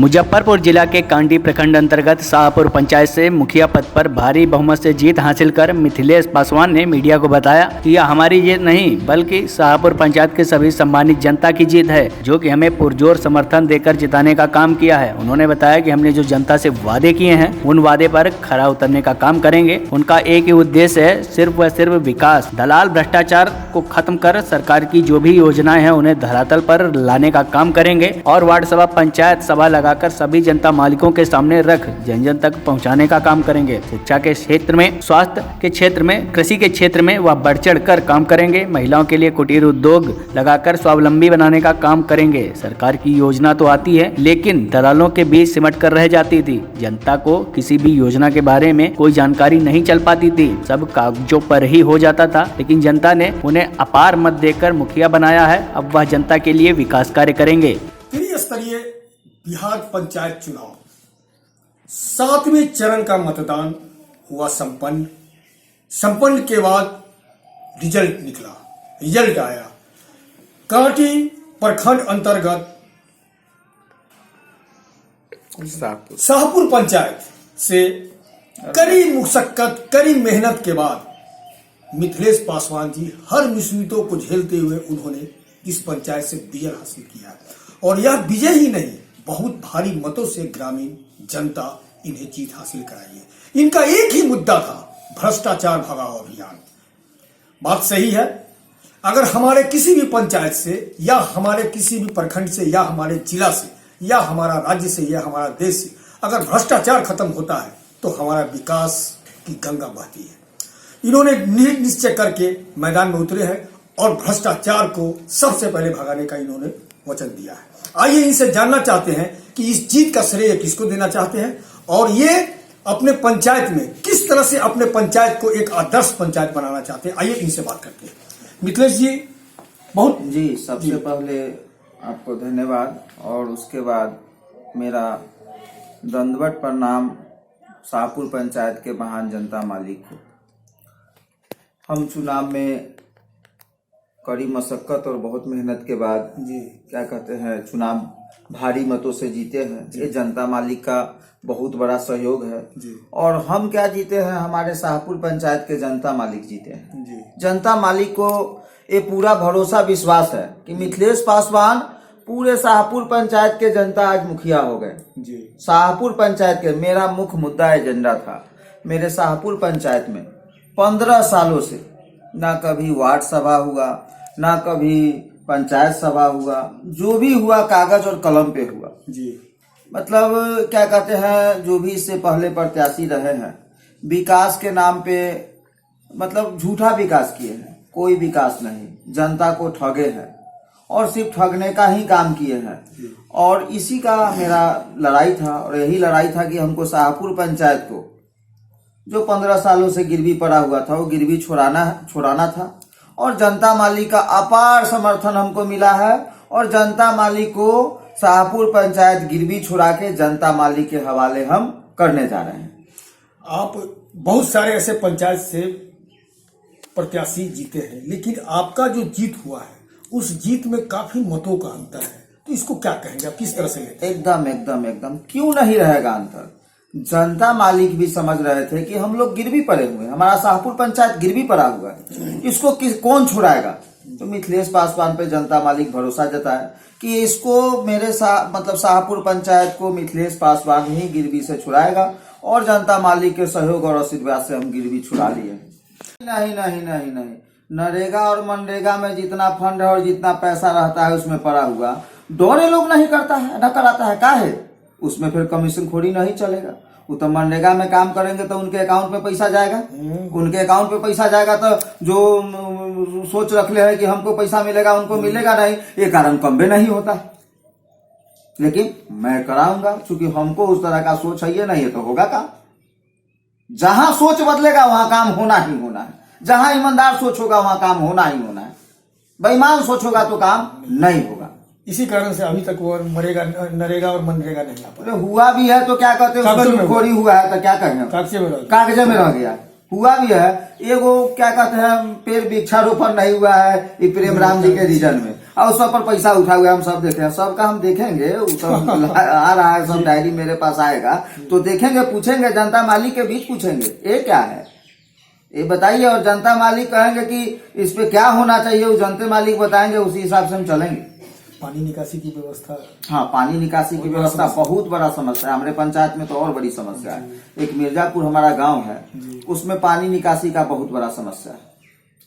मुजफ्फरपुर जिला के कांडी प्रखंड अंतर्गत शाहपुर पंचायत से मुखिया पद पर भारी बहुमत से जीत हासिल कर मिथिलेश पासवान ने मीडिया को बताया कि यह हमारी जीत नहीं बल्कि शाहपुर पंचायत के सभी सम्मानित जनता की जीत है, जो कि हमें पुरजोर समर्थन देकर जिताने का काम किया है। उन्होंने बताया कि हमने जो जनता से वादे किए हैं उन वादे पर खरा उतरने का काम करेंगे। उनका एक ही उद्देश्य है, सिर्फ व सिर्फ विकास। दलाल भ्रष्टाचार को खत्म कर सरकार की जो भी योजनाएं हैं उन्हें धरातल पर लाने का काम करेंगे और वार्ड सभा पंचायत सभा लगाकर सभी जनता मालिकों के सामने रख जन जन तक पहुंचाने का काम करेंगे। शिक्षा के क्षेत्र में, स्वास्थ्य के क्षेत्र में, कृषि के क्षेत्र में वह बढ़ चढ़ कर काम करेंगे। महिलाओं के लिए कुटीर उद्योग लगाकर स्वावलंबी बनाने का काम करेंगे। सरकार की योजना तो आती है लेकिन दलालों के बीच सिमट कर रह जाती थी। जनता को किसी भी योजना के बारे में कोई जानकारी नहीं चल पाती थी, सब कागजों पर ही हो जाता था। लेकिन जनता ने उन्हें अपार मत देकर मुखिया बनाया है। अब वह जनता के लिए विकास कार्य करेंगे। त्रिस्तरीय बिहार पंचायत चुनाव 7वें चरण का मतदान हुआ संपन्न के बाद रिजल्ट निकला। रिजल्ट आया कांटी प्रखंड अंतर्गत शाहपुर पंचायत से कड़ी मुशक्कत, कड़ी मेहनत के बाद मिथिलेश पासवान जी हर मुसीबतों को झेलते हुए उन्होंने इस पंचायत से विजय हासिल किया और यह विजय ही नहीं, बहुत भारी मतों से ग्रामीण जनता इन्हें जीत हासिल कराई है। इनका एक ही मुद्दा था, भ्रष्टाचार भगाओ अभियान। बात सही है। अगर हमारे किसी भी पंचायत से या हमारे किसी भी प्रखंड से या हमारे जिला से या हमारा राज्य से या हमारा देश से अगर भ्रष्टाचार खत्म होता है तो हमारा विकास की गंगा बहती है। इन्होंने निश्चय करके मैदान में उतरे हैं और भ्रष्टाचार को सबसे पहले भगाने का इन्होंने वचन दिया है। आइए इनसे जानना चाहते हैं कि इस जीत का श्रेय किसको देना चाहते हैं और ये अपने पंचायत में किस तरह से अपने पंचायत को एक आदर्श पंचायत बनाना चाहते हैं। आइए इनसे बात करते हैं। मिथिलेश जी, सबसे पहले आपको धन्यवाद और उसके बाद मेरा दंडवत प्रणाम शाहपुर पंचायत के महान जनता मालिक को। हम चुनाव में कड़ी मशक्कत और बहुत मेहनत के बाद चुनाव भारी मतों से जीते हैं। ये जनता मालिक का बहुत बड़ा सहयोग है और हम क्या जीते हैं, हमारे शाहपुर पंचायत के जनता मालिक जीते हैं। जनता मालिक को ये पूरा भरोसा विश्वास है कि मिथिलेश पासवान पूरे शाहपुर पंचायत के जनता आज मुखिया हो गए। शाहपुर पंचायत के मेरा मुख्य मुद्दा एजेंडा था। मेरे शाहपुर पंचायत में 15 सालों से ना कभी वार्ड सभा हुआ, ना कभी पंचायत सभा हुआ, जो भी हुआ कागज और कलम पे हुआ। मतलब जो भी इससे पहले प्रत्याशी रहे हैं विकास के नाम पे मतलब झूठा विकास किए हैं, कोई विकास नहीं, जनता को ठगे हैं और सिर्फ ठगने का ही काम किए हैं। और इसी का मेरा लड़ाई था और यही लड़ाई था कि हमको शाहपुर पंचायत को जो 15 सालों से गिरवी पड़ा हुआ था वो गिरवी छुड़ाना था और जनता मालिक का अपार समर्थन हमको मिला है और जनता मालिक को शाहपुर पंचायत गिरवी छुड़ा के जनता मालिक के हवाले हम करने जा रहे हैं। आप बहुत सारे ऐसे पंचायत से प्रत्याशी जीते हैं लेकिन आपका जो जीत हुआ है उस जीत में काफी मतों का अंतर है, तो इसको क्या कहेंगे आप, किस तरह से लेते हैं? एकदम क्यों नहीं रहेगा अंतर। जनता मालिक भी समझ रहे थे कि हम लोग गिरवी पड़े हुए हैं, हमारा शाहपुर पंचायत गिरवी पड़ा हुआ है, इसको कौन छुड़ाएगा। तो मिथिलेश पासवान पे जनता मालिक भरोसा जताए कि इसको मेरे शाहपुर पंचायत को मिथिलेश पासवान ही गिरवी से छुड़ाएगा और जनता मालिक के सहयोग और आशीर्वाद से हम गिरवी छुड़ा लिए। नहीं, नरेगा और मनरेगा में जितना फंड है और जितना पैसा रहता है उसमें पड़ा हुआ दौरे लोग नहीं करता है, न कराता है, काहे? उसमें फिर कमीशन खोरी नहीं चलेगा। वो तो मनरेगा में काम करेंगे तो उनके अकाउंट में पैसा जाएगा, उनके अकाउंट पे पैसा जाएगा तो जो सोच रख ले है कि हमको पैसा मिलेगा उनको मिलेगा नहीं, ये कारण कम नहीं होता। लेकिन मैं कराऊंगा क्योंकि हमको उस तरह का सोच है, ये नहीं है तो होगा काम। जहां सोच बदलेगा वहां काम होना ही होना है, जहां ईमानदार सोच होगा वहां काम होना ही होना है, बेईमान सोच होगा तो काम नहीं होगा। इसी कारण से अभी तक वो नरेगा और मनरेगा नहीं आ पाया। हुआ भी है तो क्या कहते हैं, उसको हुआ है तो क्या कहें, कागजे में रह गया। हुआ भी है, एगो क्या कहते हैं पेड़ वृक्षारोपण नहीं हुआ है प्रेम राम जी के रीजन में, और सब पर पैसा उठा हुआ हम सब देखे हैं, सबका हम देखेंगे, वो सब आ रहा है, सब डायरी मेरे पास आएगा तो देखेंगे, पूछेंगे, जनता मालिक के बीच पूछेंगे ये क्या है, ये बताइए। और जनता मालिक कहेंगे कि इस पे क्या होना चाहिए, वो जनता मालिक बताएंगे, उसी हिसाब से हम चलेंगे। पानी निकासी की व्यवस्था, हाँ, पानी निकासी की व्यवस्था बहुत बड़ा समस्या है हमारे पंचायत में, तो और बड़ी समस्या है। एक मिर्जापुर हमारा गांव है, उसमें पानी निकासी का बहुत बड़ा समस्या है।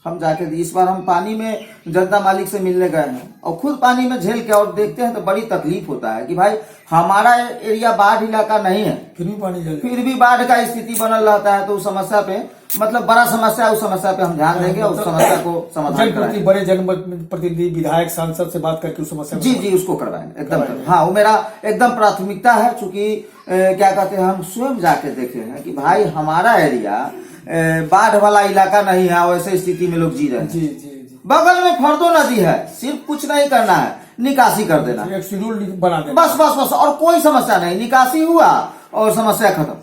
हम जाके इस बार हम पानी में जनता मालिक से मिलने गए हैं और खुद पानी में झेल के और देखते हैं तो बड़ी तकलीफ होता है कि भाई हमारा एरिया बाढ़ इलाका नहीं है, फिर भी बाढ़ का स्थिति बनल रहता है। तो उस समस्या पे मतलब बड़ा समस्या है, उस समस्या पे हम ध्यान देंगे और उस समस्या को समाधान कराएंगे। बड़े जनप्रतिनिधि, विधायक, सांसद से बात करके उस समस्या जी उसको करवाएंगे एकदम। हाँ, वो मेरा एकदम प्राथमिकता है, चूंकि क्या कहते हैं, हम स्वयं जाके देखे हैं कि भाई हमारा एरिया बाढ़ वाला इलाका नहीं है, वैसे स्थिति में लोग जी रहे हैं। जी। बगल में फर्दो नदी है, सिर्फ कुछ नहीं करना है, निकासी कर देना, एक शेड्यूल बना देना, बस और कोई समस्या नहीं, निकासी हुआ और समस्या खत्म।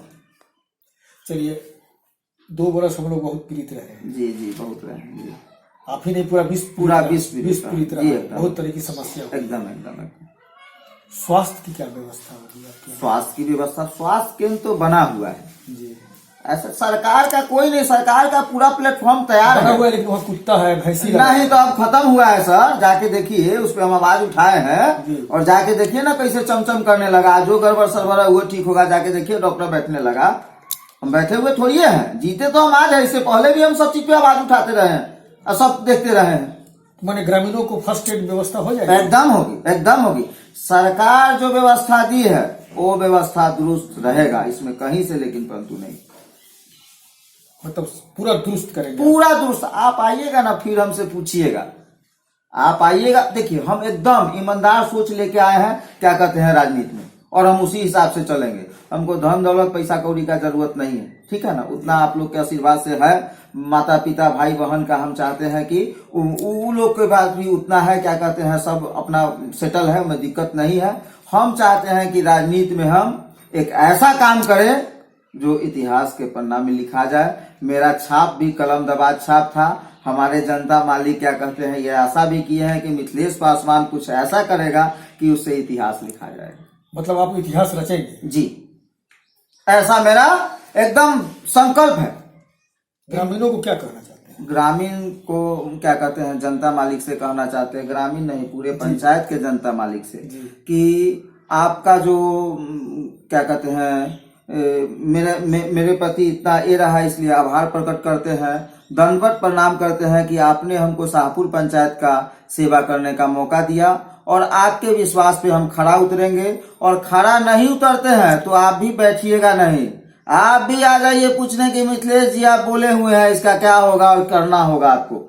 चलिए, 2 बरस हम लोग बहुत पीड़ित रहे हैं। जी बहुत रहे हैं जी। आप ही नहीं, पूरा विश्व पीड़ित रहा, बहुत तरह की समस्या एकदम। स्वास्थ्य की क्या व्यवस्था होगी आपके? स्वास्थ्य की व्यवस्था, स्वास्थ्य केंद्र तो बना हुआ है जी। ऐसा सरकार का कोई नहीं, सरकार का पूरा प्लेटफॉर्म तैयार है, लेकिन वहाँ कुत्ता है, भैंसी नहीं तो अब खत्म हुआ है सर। जाके देखिए, उस पर हम आवाज उठाए हैं और जाके देखिए ना कैसे चमचम करने लगा। जो गड़बड़ सरबरा वो ठीक होगा, जाके देखिए डॉक्टर बैठने लगा। हम बैठे हुए थोड़ी हैं, जीते तो हम आज है, इससे पहले भी हम सब चीज पे आवाज उठाते रहे हैं और सब देखते रहे हैं। माने ग्रामीणों को फर्स्ट एड व्यवस्था हो जाएगी? एकदम होगी। सरकार जो व्यवस्था दी है वो व्यवस्था दुरुस्त रहेगा, इसमें कहीं से लेकिन परंतु नहीं, मतलब पूरा दुरुस्त करेंगे, पूरा दुरुस्त। आप आइएगा ना, फिर हमसे पूछिएगा, आप आइएगा, देखिए हम एकदम ईमानदार सोच लेके आए हैं, क्या कहते हैं, राजनीति में, और हम उसी हिसाब से चलेंगे। हमको धन दौलत पैसा कौड़ी का जरूरत नहीं है, ठीक है ना, उतना आप लोग के आशीर्वाद से है। माता पिता भाई बहन का हम चाहते हैं कि वो लोग के पास भी उतना है, क्या कहते हैं, सब अपना सेटल है, उनमें दिक्कत नहीं है। हम चाहते हैं कि राजनीति में हम एक ऐसा काम करें जो इतिहास के पन्ना में लिखा जाए। मेरा छाप भी कलम दबाज छाप था। हमारे जनता मालिक क्या कहते हैं, ये आशा भी किए हैं कि मिथिलेश पासवान कुछ ऐसा करेगा कि उससे इतिहास लिखा जाएगा। मतलब आप इतिहास रचेंगे? जी, ऐसा मेरा एकदम संकल्प है। ग्रामीणों को क्या कहना चाहते हैं? ग्रामीण को क्या कहते हैं, जनता मालिक से कहना चाहते हैं, ग्रामीण नहीं, पूरे पंचायत के जनता मालिक से, कि आपका जो क्या कहते हैं, मेरे प्रति इतना ये रहा, इसलिए आभार प्रकट करते हैं, दंडवत प्रणाम करते हैं कि आपने हमको शाहपुर पंचायत का सेवा करने का मौका दिया और आपके विश्वास पे हम खड़ा उतरेंगे। और खड़ा नहीं उतरते हैं तो आप भी बैठिएगा नहीं, आप भी आ जाइए पूछने की मिथिलेश जी आप बोले हुए हैं, इसका क्या होगा और करना होगा आपको।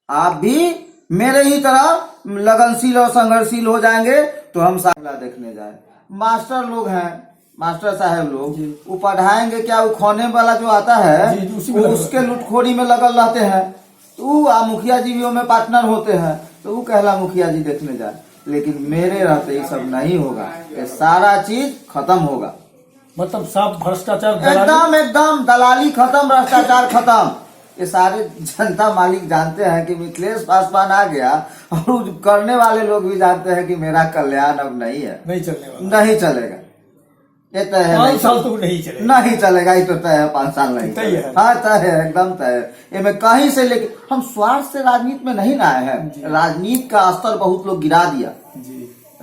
आप भी मेरे ही तरह लगनशील और संघर्षशील हो जाएंगे तो हम सामला देखने जाए। मास्टर लोग हैं, मास्टर साहब लोग, वो पढ़ाएंगे क्या, वो खाने वाला जो आता है उसके लुटखोरी में लगल रहते हैं, तो मुखिया जी भी में पार्टनर होते हैं, तो वो कहला मुखिया जी देखने जाए। लेकिन मेरे रहते ये सब नहीं होगा, ये सारा चीज खत्म होगा। मतलब सब भ्रष्टाचार, एकदम दलाली खत्म, भ्रष्टाचार खत्म। ये सारे जनता मालिक जानते हैं कि मिथिलेश पासवान आ गया, और करने वाले लोग भी जानते हैं कि मेरा कल्याण अब नहीं है, नहीं चलने वाला, नहीं चलेगा। ये तय है, 5 साल तो नहीं चलेगा, नहीं चलेगा, ये तो तय है, 5 साल नहीं चलेगा। हाँ तय है, एकदम तय है। ये मैं कहीं से लेके, हम स्वार्थ से राजनीति में नहीं ना आए हैं। राजनीति का स्तर बहुत लोग गिरा दिया,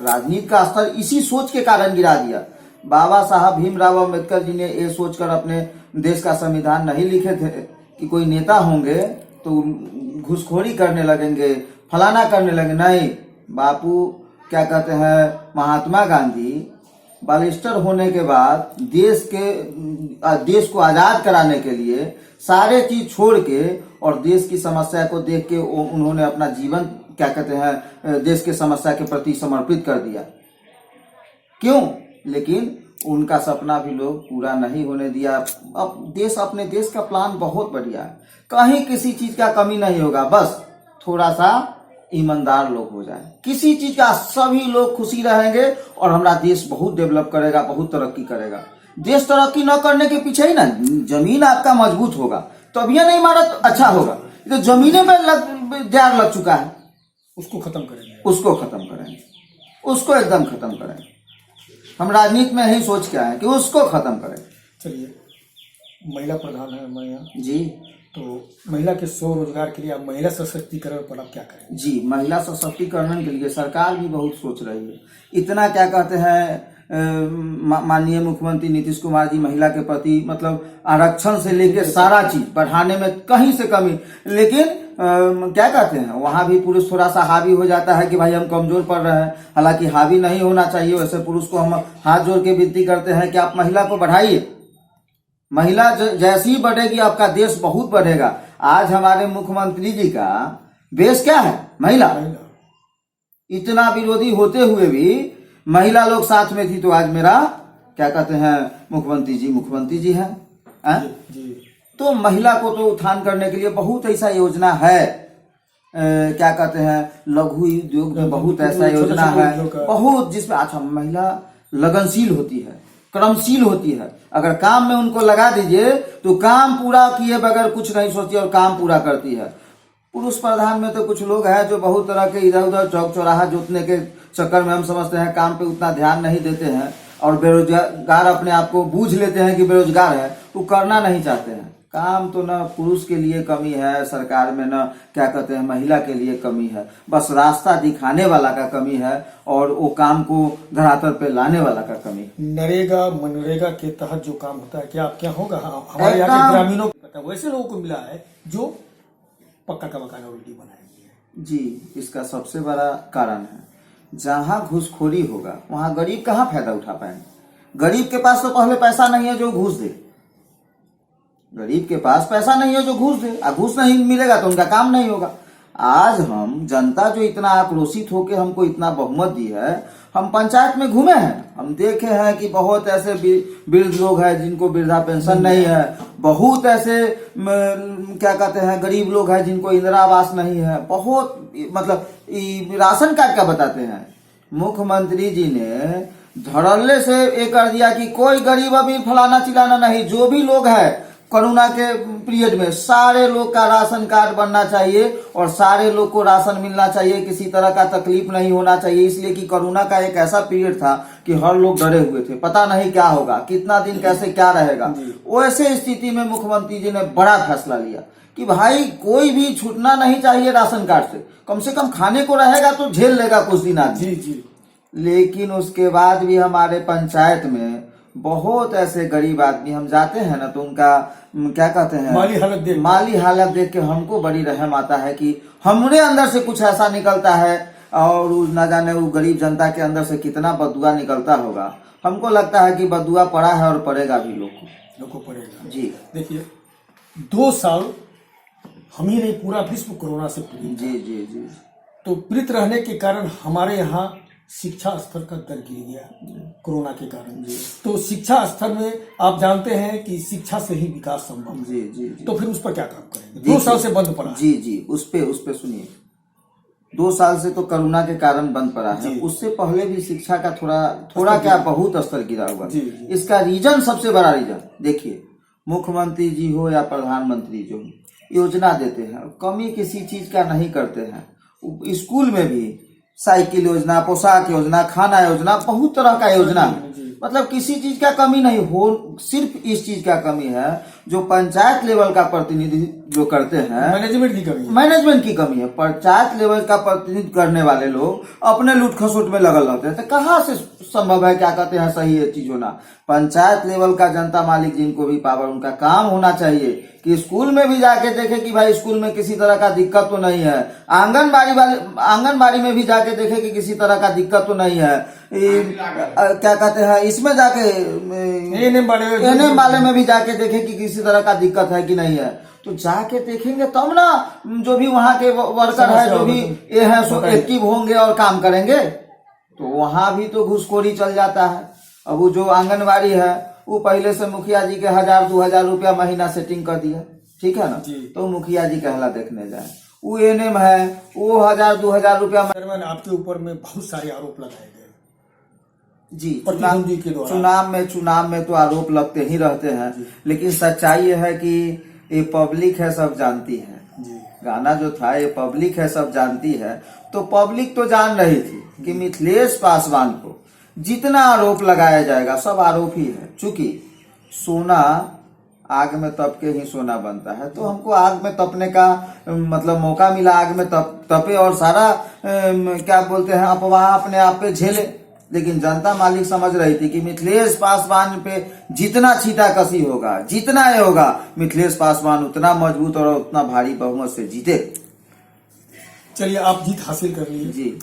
राजनीति का स्तर इसी सोच के कारण गिरा दिया। बाबा साहब भीमराव अम्बेडकर जी ने ये सोचकर अपने देश का संविधान नहीं लिखे थे कि कोई नेता होंगे तो घुसखोरी करने लगेंगे, फलाना करने लगेंगे। नहीं, बापू क्या कहते हैं, महात्मा गांधी बालिस्टर होने के बाद देश को आजाद कराने के लिए सारे चीज छोड़ के और देश की समस्या को देख के उन्होंने अपना जीवन क्या कहते हैं, देश के समस्या के प्रति समर्पित कर दिया। क्यों? लेकिन उनका सपना भी लोग पूरा नहीं होने दिया। अब अपने देश का प्लान बहुत बढ़िया है, कहीं किसी चीज का कमी नहीं होगा, बस थोड़ा सा ईमानदार लोग हो जाए, किसी चीज का सभी लोग खुशी रहेंगे और हमारा देश बहुत डेवलप करेगा, बहुत तरक्की करेगा। देश तरक्की न करने के पीछे ही ना जमीन आपका मजबूत होगा, तभी नहीं इमारत अच्छा होगा। तो जमीने में जाड़ लग चुका है, उसको खत्म करेंगे। उसको खत्म करेंगे, उसको एकदम खत्म करेंगे। हम राजनीति में यही सोच के आए हैं कि उसको खत्म करें। चलिए, महिला प्रधान है मैं यहाँ जी, तो महिला के स्वरोजगार के लिए आप महिला सशक्तिकरण पर आप क्या करें? जी, महिला सशक्तिकरण के लिए सरकार भी बहुत सोच रही है। इतना क्या कहते हैं माननीय मुख्यमंत्री नीतीश कुमार जी महिला के प्रति मतलब आरक्षण से लेके सारा चीज बढ़ाने में कहीं से कमी, लेकिन क्या कहते हैं वहां भी पुरुष थोड़ा सा हावी हो जाता है कि भाई हम कमजोर पड़ रहे हैं। हालांकि हावी नहीं होना चाहिए, वैसे पुरुष को हम हाथ जोड़ के विनती करते हैं कि आप महिला को बढ़ाइए। महिला जैसी ही बढ़ेगी आपका देश बहुत बढ़ेगा। आज हमारे मुख्यमंत्री जी का बेस क्या है? महिला। इतना विरोधी होते हुए भी महिला लोग साथ में थी, तो आज मेरा क्या कहते हैं मुख्यमंत्री जी हैं। तो महिला को तो उत्थान करने के लिए बहुत ऐसा योजना है। क्या कहते हैं लघु उद्योग में बहुत ऐसा योजना है, बहुत जिसमें अच्छा महिला लगनशील होती है, कर्मशील होती है। अगर काम में उनको लगा दीजिए तो काम पूरा किए बगैर कुछ नहीं सोचती और काम पूरा करती है। पुरुष प्रधान में तो कुछ लोग हैं जो बहुत तरह के इधर उधर चौक चौराहा जोतने के चक्कर में हम समझते हैं काम पे उतना ध्यान नहीं देते हैं और बेरोजगार अपने आप को बूझ लेते हैं कि बेरोजगार है, तो करना नहीं चाहते हैं काम। तो न पुरुष के लिए कमी है सरकार में, न क्या कहते हैं महिला के लिए कमी है, बस रास्ता दिखाने वाला का कमी है और वो काम को धरातल पे लाने वाला का कमी। नरेगा मनरेगा के तहत जो काम होता है क्या आप क्या होगा? हमारे यहाँ के ग्रामीणों को वैसे लोगों को मिला है जो पक्का का मकान ऑलरेडी बनाएंगे। जी, इसका सबसे बड़ा कारण है जहां घूसखोरी होगा वहां गरीब कहाँ फायदा उठा पाएंगे। गरीब के पास तो पहले पैसा नहीं है जो घूस दे, गरीब के पास पैसा नहीं है जो घूस दे, घूस नहीं मिलेगा तो उनका काम नहीं होगा। आज हम जनता जो इतना आक्रोशित होकर हमको इतना बहुमत दी है, हम पंचायत में घूमे हैं, हम देखे हैं कि बहुत ऐसे वृद्ध लोग हैं जिनको वृद्धा पेंशन नहीं है, बहुत ऐसे क्या कहते हैं गरीब लोग हैं जिनको इंदिरा आवास नहीं है, बहुत मतलब राशन कार्ड का बताते हैं। मुख्यमंत्री जी ने धड़ल्ले से ये कर दिया कि कोई गरीब अभी फलाना चिलाना नहीं, जो भी लोग हैं कोरोना के पीरियड में सारे लोग का राशन कार्ड बनना चाहिए और सारे लोग को राशन मिलना चाहिए, किसी तरह का तकलीफ नहीं होना चाहिए। इसलिए कि कोरोना का एक ऐसा पीरियड था कि हर लोग डरे हुए थे, पता नहीं क्या होगा, कितना दिन कैसे क्या रहेगा। वैसे स्थिति में मुख्यमंत्री जी ने बड़ा फैसला लिया कि भाई कोई भी छूटना नहीं चाहिए राशन कार्ड से कम खाने को रहेगा तो झेल लेगा कुछ दिन आदमी। लेकिन उसके बाद भी हमारे पंचायत में बहुत ऐसे गरीब आदमी हम जाते हैं ना तो उनका क्या कहते हैं माली हालत देख के हमको बड़ी रहम आता है कि हमरे अंदर से कुछ ऐसा निकलता है और न जाने वो गरीब जनता के अंदर से कितना बदुआ निकलता होगा। हमको लगता है कि बदुआ पड़ा है और पड़ेगा भी लोग को पड़ेगा। जी देखिए 2 साल हम ही नहीं पूरा विश्व कोरोना से पीड़ित। जी तो पीड़ित रहने के कारण हमारे यहाँ शिक्षा स्तर का दर गिर गया कोरोना के कारण। तो शिक्षा स्तर में आप जानते हैं कि शिक्षा से ही विकास संभव है। जी। तो फिर उस पर क्या काम करेंगे? 2 साल से बंद पड़ा। जी उस पे सुनिए, 2 साल से तो कोरोना के कारण बंद पड़ा है, उससे पहले भी शिक्षा का थोड़ा क्या बहुत स्तर गिरा हुआ। इसका रीजन सबसे बड़ा रीजन देखिए, मुख्यमंत्री जी हो या प्रधानमंत्री जो योजना देते हैं कमी किसी चीज का नहीं करते हैं। स्कूल में भी साइकिल योजना, पोशाक योजना, खाना योजना, बहुत तरह का योजना, मतलब किसी चीज का कमी नहीं हो। सिर्फ इस चीज का कमी है जो पंचायत लेवल का प्रतिनिधि जो करते हैं मैनेजमेंट की कमी है। पंचायत लेवल का प्रतिनिधि करने वाले लोग अपने लूट खसोट में लगल रहते हैं, तो कहाँ से संभव है क्या कहते हैं सही ये चीज होना। पंचायत लेवल का जनता मालिक जिनको भी पावर, उनका काम होना चाहिए कि स्कूल में भी जाके देखे कि भाई स्कूल में किसी तरह का दिक्कत तो नहीं है, आंगनबाड़ी में भी जाके देखे कि किसी तरह का दिक्कत तो नहीं है, क्या कहते हैं इसमें जाके एनएम वाले में भी जाके देखे कि किसी तरह का दिक्कत है कि नहीं है। तो जाके देखेंगे तब ना जो भी वहाँ के वर्कर है जो भी ये है सो एक्टिव होंगे और काम करेंगे। तो वहाँ भी तो घूसखोरी चल जाता है। अब वो जो आंगनबाड़ी है वो पहले से मुखिया जी के 1000-2000 रुपया महीना सेटिंग कर दिया, ठीक है ना, तो मुखिया जी कहला देखने जाए। वो एनएम है वो 1000-2000 रुपया। आपके ऊपर में बहुत सारे आरोप लगाए गए जी, चुनाव में तो आरोप लगते ही रहते हैं, लेकिन सच्चाई ये है कि ये पब्लिक है सब जानती है। गाना जो था ये पब्लिक है सब जानती है, तो पब्लिक तो जान रही थी कि मिथिलेश पासवान को जितना आरोप लगाया जाएगा सब आरोप ही है। चूंकि सोना आग में तप के ही सोना बनता है, तो हमको आग में तपने का मतलब मौका मिला, आग में तपे और सारा क्या बोलते हैं अफवाह अपने आप पे झेले। लेकिन जनता मालिक समझ रही थी कि मिथिलेश पासवान पे जितना छींटाकशी होगा, जितना ये होगा, मिथिलेश पासवान उतना मजबूत और उतना भारी बहुमत से जीते। चलिए, आप जीत हासिल कर लिए जी,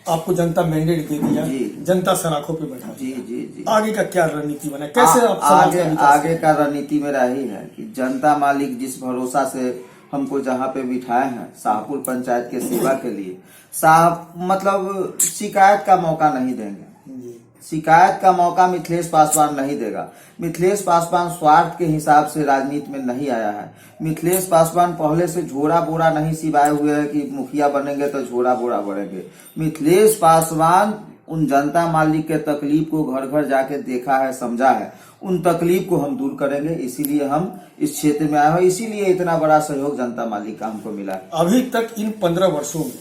आपको जनता मैंडेट दे दिया जी, जनता सराखों पे बैठा जी जी जी। आगे का क्या रणनीति बना, कैसे आप समाज का विकास आगे का रणनीति मेरा ही है कि जनता मालिक जिस भरोसा से हमको जहाँ पे बिठाए हैं शाहपुर पंचायत के सेवा के लिए, मतलब शिकायत का मौका नहीं देंगे। शिकायत का मौका मिथिलेश पासवान नहीं देगा। मिथिलेश पासवान स्वार्थ के हिसाब से राजनीति में नहीं आया है। मिथिलेश पासवान पहले से झोरा बोरा नहीं सिवाए हुए है कि मुखिया बनेंगे तो झोरा बोरा बढ़ेंगे। मिथिलेश पासवान उन जनता मालिक के तकलीफ को घर घर जाके देखा है, समझा है, उन तकलीफ को हम दूर करेंगे। इसीलिए हम इस क्षेत्र में आए हैं, इसीलिए इतना बड़ा सहयोग जनता मालिक का हमको मिला है। अभी तक इन 15 वर्षों में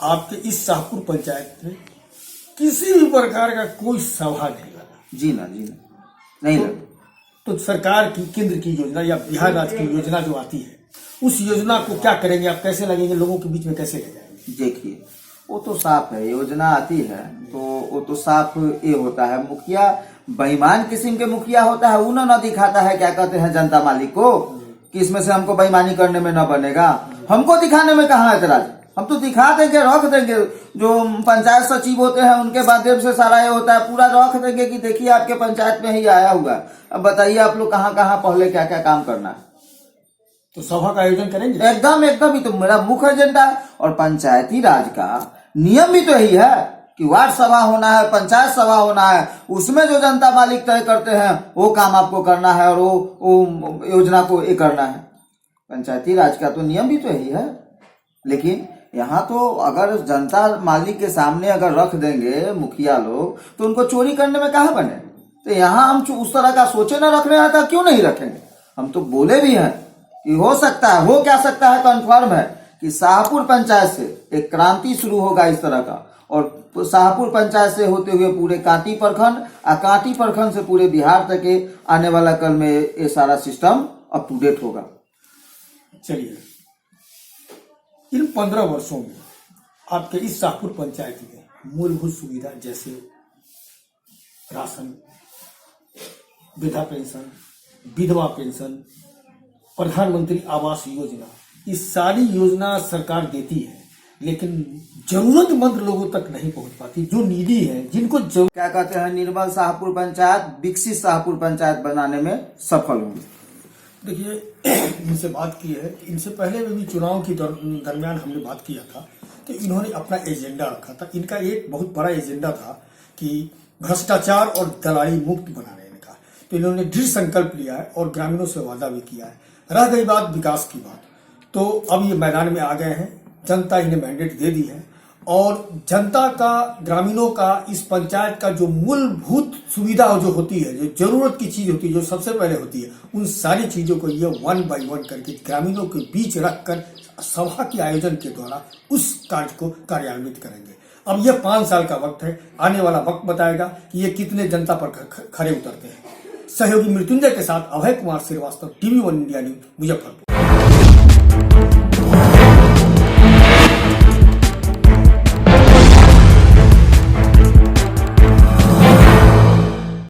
आपके इस शाहपुर पंचायत में किसी भी प्रकार का कोई सभा नहीं लगा? जी ना, नहीं लगा। तो सरकार की केंद्र की योजना या बिहार राज्य की योजना जो आती है, उस योजना को क्या करेंगे आप? कैसे लगेंगे, लोगों के बीच में कैसे ले जाएंगे? देखिए, वो तो साफ है, योजना आती है तो वो तो साफ ये होता है। मुखिया बेईमान किस्म के मुखिया होता है, वो न दिखाता है क्या कहते हैं जनता मालिक को कि इसमें से हमको बेईमानी करने में न बनेगा। हमको दिखाने में कहाँ ऐतराज, हम तो दिखा देंगे, रख देंगे। जो पंचायत सचिव होते हैं उनके माध्यम से सारा ये होता है, पूरा रख देंगे कि देखिए आपके पंचायत में ही आया हुआ। अब बताइए आप लोग कहाँ कहाँ पहले क्या क्या काम करना है। तो सभा का आयोजन करेंगे? एकदम एकदम, ही तो मेरा मुख्य एजेंडा है। और पंचायती राज का नियम भी तो यही है कि वार्ड सभा होना है, पंचायत सभा होना है, उसमें जो जनता मालिक तय करते हैं वो काम आपको करना है और वो योजना को ये करना है। पंचायती राज का तो नियम भी तो यही है। लेकिन यहाँ तो अगर जनता मालिक के सामने अगर रख देंगे मुखिया लोग तो उनको चोरी करने में कहाँ बने। तो यहाँ हम उस तरह का सोचे न रखने आता, क्यों नहीं रखेंगे? हम तो बोले भी हैं कि हो सकता है, हो क्या सकता है, कंफर्म है कि शाहपुर पंचायत से एक क्रांति शुरू होगा इस तरह का, और शाहपुर पंचायत से होते हुए पूरे कांटी प्रखंड और कांटी प्रखंड से पूरे बिहार तक के आने वाला कल में ये सारा सिस्टम अप टू डेट होगा। चलिए, इन 15 वर्षों में आपके इस शाहपुर पंचायत में मूलभूत सुविधा जैसे राशन, वृद्धा पेंशन, विधवा पेंशन, प्रधानमंत्री आवास योजना, ये सारी योजना सरकार देती है, लेकिन जरूरतमंद लोगों तक नहीं पहुंच पाती, जो नीडी है, जिनको क्या कहते हैं, निर्मल शाहपुर पंचायत, विकसित शाहपुर पंचायत बनाने में सफल होंगे। देखिए, इनसे बात की है, इनसे पहले भी चुनाव की दरमियान हमने बात किया था कि इन्होंने अपना एजेंडा रखा था। इनका एक बहुत बड़ा एजेंडा था कि भ्रष्टाचार और दलाली मुक्त बनाने का। तो इन्होंने दृढ़ संकल्प लिया है और ग्रामीणों से वादा भी किया है। रह गई बात विकास की बात, तो अब ये मैदान में आ गए हैं, जनता इन्हें मैंडेट दे दी है और जनता का, ग्रामीणों का, इस पंचायत का जो मूलभूत सुविधा जो होती है, जो जरूरत की चीज होती है, जो सबसे पहले होती है, उन सारी चीजों को ये 1 by 1 करके ग्रामीणों के बीच रखकर सभा के आयोजन के द्वारा उस कार्य को कार्यान्वित करेंगे। अब यह 5 साल का वक्त है, आने वाला वक्त बताएगा कि ये कितने जनता पर खरे उतरते हैं। सहयोगी मृत्युंजय के साथ Abhay Kumar Srivastava, TV1 India news, Muzaffarpur.